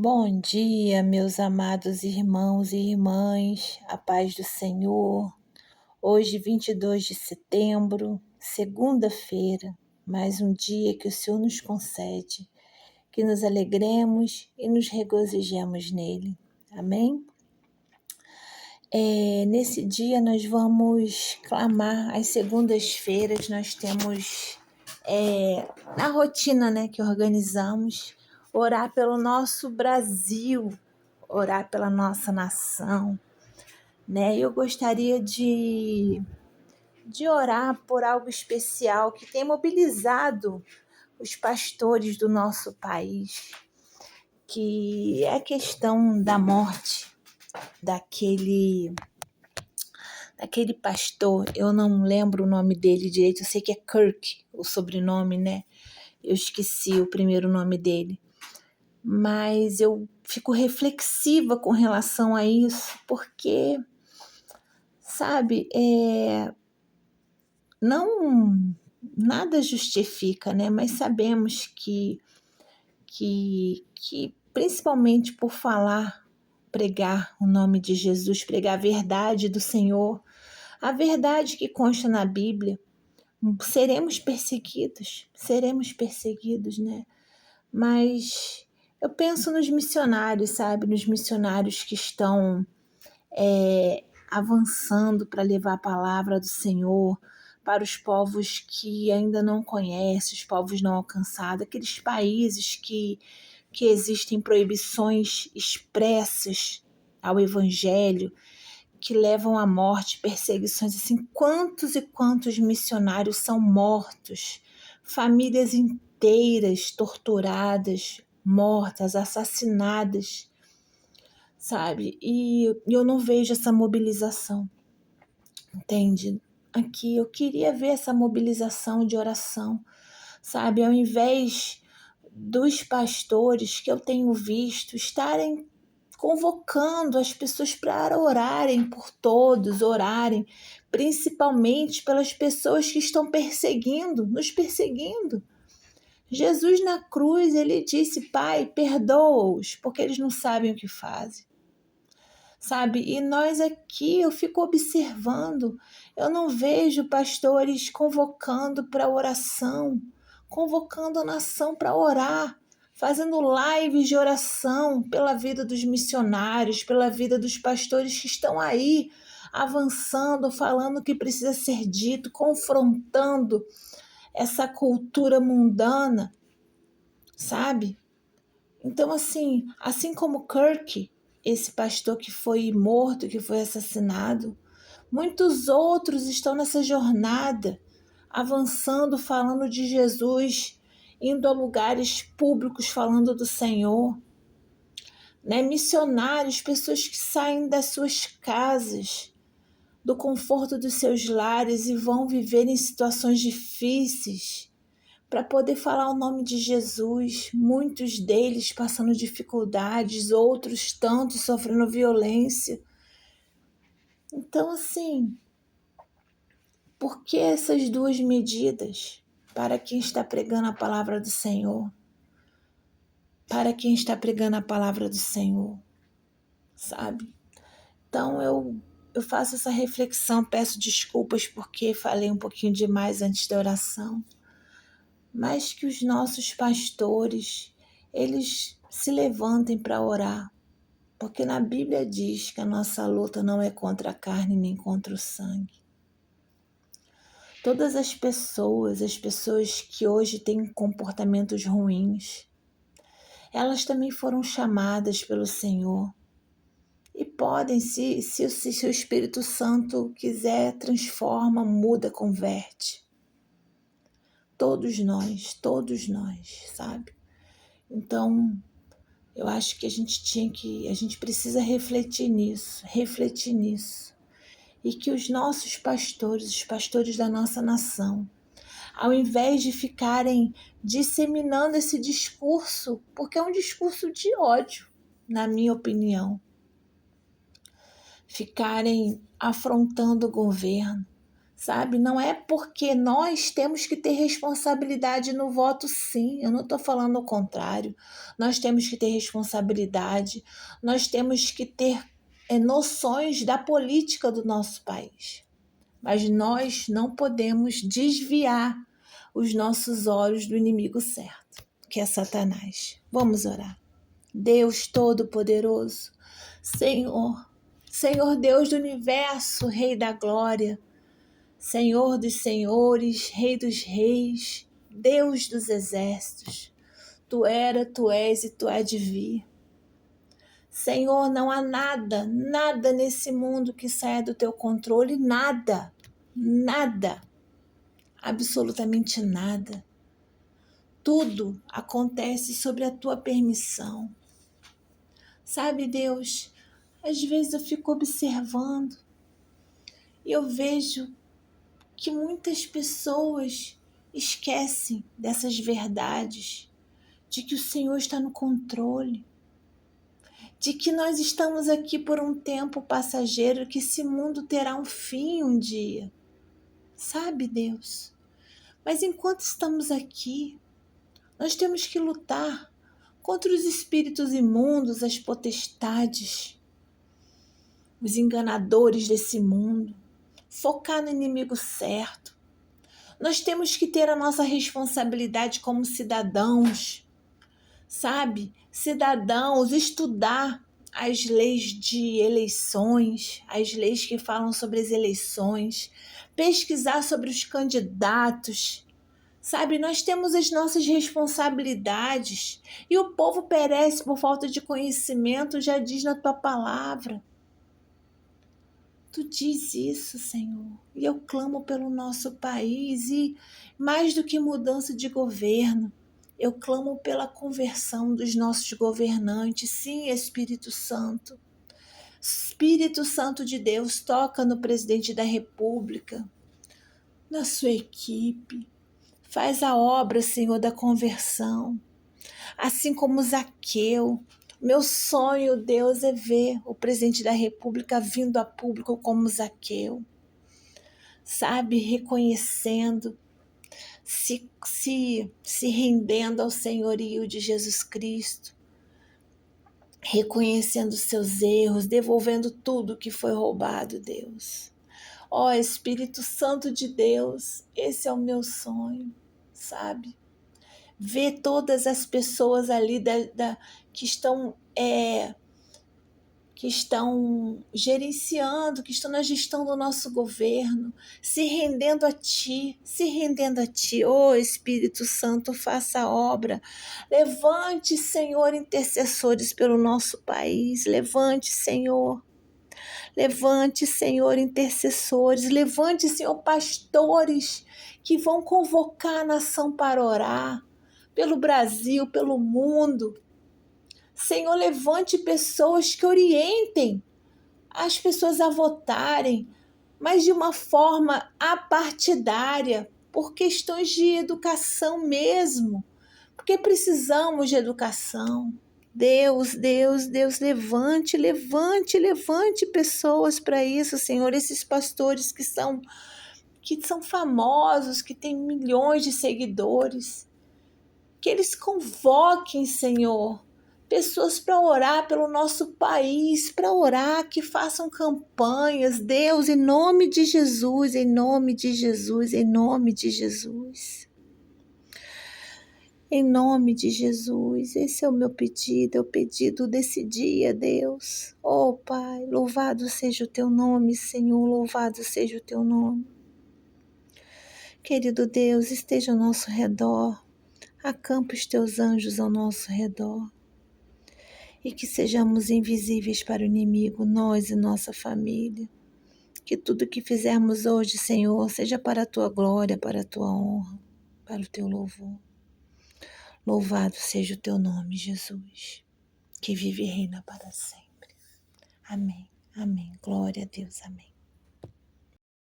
Bom dia, meus amados irmãos e irmãs, a paz do Senhor. Hoje, 22 de setembro, segunda-feira, mais um dia que o Senhor nos concede, que nos alegremos e nos regozijemos nele. Amém? Nesse dia nós vamos clamar. Às segundas-feiras nós temos na rotina, né, que organizamos, orar pelo nosso Brasil, orar pela nossa nação, né? Eu gostaria de orar por algo especial que tem mobilizado os pastores do nosso país, que é a questão da morte daquele pastor. Eu não lembro o nome dele direito, eu sei que é Kirk, o sobrenome, né? Eu esqueci o primeiro nome dele. Mas eu fico reflexiva com relação a isso, porque, sabe, não nada justifica, né? Mas sabemos que principalmente por pregar o nome de Jesus, pregar a verdade do Senhor, a verdade que consta na Bíblia, seremos perseguidos, né? Mas eu penso nos missionários, sabe? Nos missionários que estão avançando para levar a palavra do Senhor para os povos que ainda não conhecem, os povos não alcançados, aqueles países que existem proibições expressas ao Evangelho, que levam à morte, perseguições, assim, quantos e quantos missionários são mortos, famílias inteiras torturadas, mortas, assassinadas, sabe? E eu não vejo essa mobilização, entende? Aqui eu queria ver essa mobilização de oração, sabe? Ao invés dos pastores que eu tenho visto estarem convocando as pessoas para orarem por todos, orarem principalmente pelas pessoas que estão nos perseguindo. Jesus na cruz, ele disse: Pai, perdoa-os, porque eles não sabem o que fazem. Sabe? E nós aqui, eu fico observando, eu não vejo pastores convocando para oração, convocando a nação para orar, fazendo lives de oração pela vida dos missionários, pela vida dos pastores que estão aí avançando, falando o que precisa ser dito, confrontando essa cultura mundana, sabe? Então, assim como Kirk, esse pastor que foi morto, que foi assassinado, muitos outros estão nessa jornada, avançando, falando de Jesus, indo a lugares públicos falando do Senhor, né? Missionários, pessoas que saem das suas casas, do conforto dos seus lares e vão viver em situações difíceis para poder falar o nome de Jesus, muitos deles passando dificuldades, outros tantos sofrendo violência. Então, por que essas duas medidas para quem está pregando a palavra do Senhor? Para quem está pregando a palavra do Senhor, sabe? Então, eu faço essa reflexão, peço desculpas porque falei um pouquinho demais antes da oração, mas que os nossos pastores, eles se levantem para orar, porque na Bíblia diz que a nossa luta não é contra a carne nem contra o sangue. Todas as pessoas que hoje têm comportamentos ruins, elas também foram chamadas pelo Senhor e podem, se o Espírito Santo quiser, transforma, muda, converte. Todos nós, sabe? Então, eu acho que a gente precisa refletir nisso. E que os nossos pastores, os pastores da nossa nação, ao invés de ficarem disseminando esse discurso, porque é um discurso de ódio, na minha opinião, ficarem afrontando o governo, sabe? Não é porque nós temos que ter responsabilidade no voto, sim. Eu não estou falando o contrário. Nós temos que ter responsabilidade, nós temos que ter noções da política do nosso país. Mas nós não podemos desviar os nossos olhos do inimigo certo, que é Satanás. Vamos orar. Deus Todo-Poderoso, Senhor Deus do Universo, Rei da Glória, Senhor dos Senhores, Rei dos Reis, Deus dos Exércitos, Tu era, Tu és e Tu há de vir. Senhor, não há nada nesse mundo que saia do Teu controle, nada, absolutamente nada. Tudo acontece sobre a Tua permissão. Sabe, Deus, às vezes eu fico observando e eu vejo que muitas pessoas esquecem dessas verdades, de que o Senhor está no controle, de que nós estamos aqui por um tempo passageiro, que esse mundo terá um fim um dia. Sabe, Deus? Mas enquanto estamos aqui, nós temos que lutar contra os espíritos imundos, as potestades, os enganadores desse mundo, focar no inimigo certo. Nós temos que ter a nossa responsabilidade como cidadãos, sabe? Cidadãos, estudar as leis de eleições, as leis que falam sobre as eleições, pesquisar sobre os candidatos, sabe? Nós temos as nossas responsabilidades e o povo perece por falta de conhecimento, já diz na tua palavra. Tu diz isso, Senhor, e eu clamo pelo nosso país e mais do que mudança de governo, eu clamo pela conversão dos nossos governantes. Sim, Espírito Santo. Espírito Santo de Deus, toca no presidente da República, na sua equipe. Faz a obra, Senhor, da conversão. Assim como Zaqueu. Meu sonho, Deus, é ver o presidente da República vindo a público como Zaqueu. Sabe, reconhecendo, se rendendo ao senhorio de Jesus Cristo, reconhecendo seus erros, devolvendo tudo que foi roubado, Deus. Ó Espírito Santo de Deus, esse é o meu sonho, sabe? Ver todas as pessoas ali que estão gerenciando, que estão na gestão do nosso governo, se rendendo a Ti. Ó Espírito Santo, faça a obra. Levante, Senhor, intercessores pelo nosso país. Levante, Senhor. Levante, Senhor, intercessores. Levante, Senhor, pastores que vão convocar a nação para orar pelo Brasil, pelo mundo. Senhor, levante pessoas que orientem as pessoas a votarem, mas de uma forma apartidária, por questões de educação mesmo, porque precisamos de educação. Deus, levante pessoas para isso, Senhor, esses pastores que são famosos, que têm milhões de seguidores, que eles convoquem, Senhor, pessoas para orar pelo nosso país, para orar, que façam campanhas, Deus, em nome de Jesus, em nome de Jesus, em nome de Jesus. Em nome de Jesus, esse é o meu pedido, é o pedido desse dia, Deus. Oh, Pai, louvado seja o teu nome, Senhor, louvado seja o teu nome. Querido Deus, esteja ao nosso redor, acampa os teus anjos ao nosso redor. E que sejamos invisíveis para o inimigo, nós e nossa família. Que tudo que fizermos hoje, Senhor, seja para a tua glória, para a tua honra, para o teu louvor. Louvado seja o teu nome, Jesus, que vive e reina para sempre. Amém, amém. Glória a Deus, amém.